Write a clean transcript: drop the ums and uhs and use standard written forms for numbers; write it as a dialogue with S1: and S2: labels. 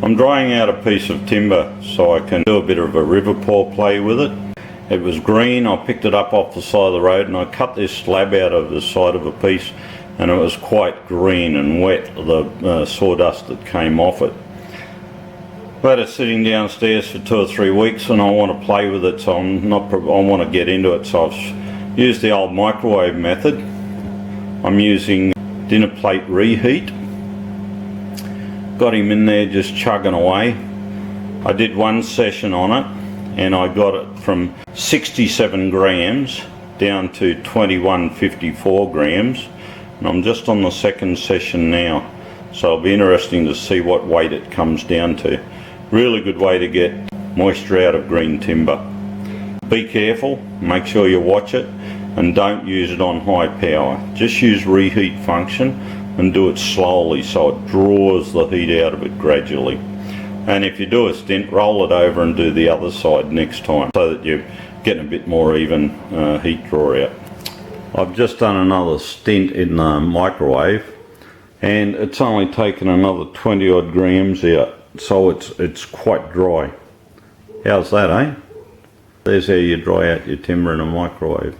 S1: I'm drying out a piece of timber so I can do a bit of a river paw play with it. It was green. I picked it up off the side of the road and I cut this slab out of the side of a piece, and it was quite green and wet, the sawdust that came off it. But it's sitting downstairs for 2 or 3 weeks and I want to play with it, so I want to get into it. So I've used the old microwave method. I'm using dinner plate reheat. Got him in there just chugging away. I did one session on it and I got it from 67 grams down to 2154 grams, and I'm just on the second session now, so it'll be interesting to see what weight it comes down to. Really good way to get moisture out of green timber. Be careful, make sure you watch it, and don't use it on high power. Just use reheat function and do it slowly so it draws the heat out of it gradually. And if you do a stint, roll it over and do the other side next time so that you're getting a bit more even heat draw out. I've just done another stint in the microwave and it's only taken another 20 odd grams out, so it's quite dry. How's that, eh? There's how you dry out your timber in a microwave.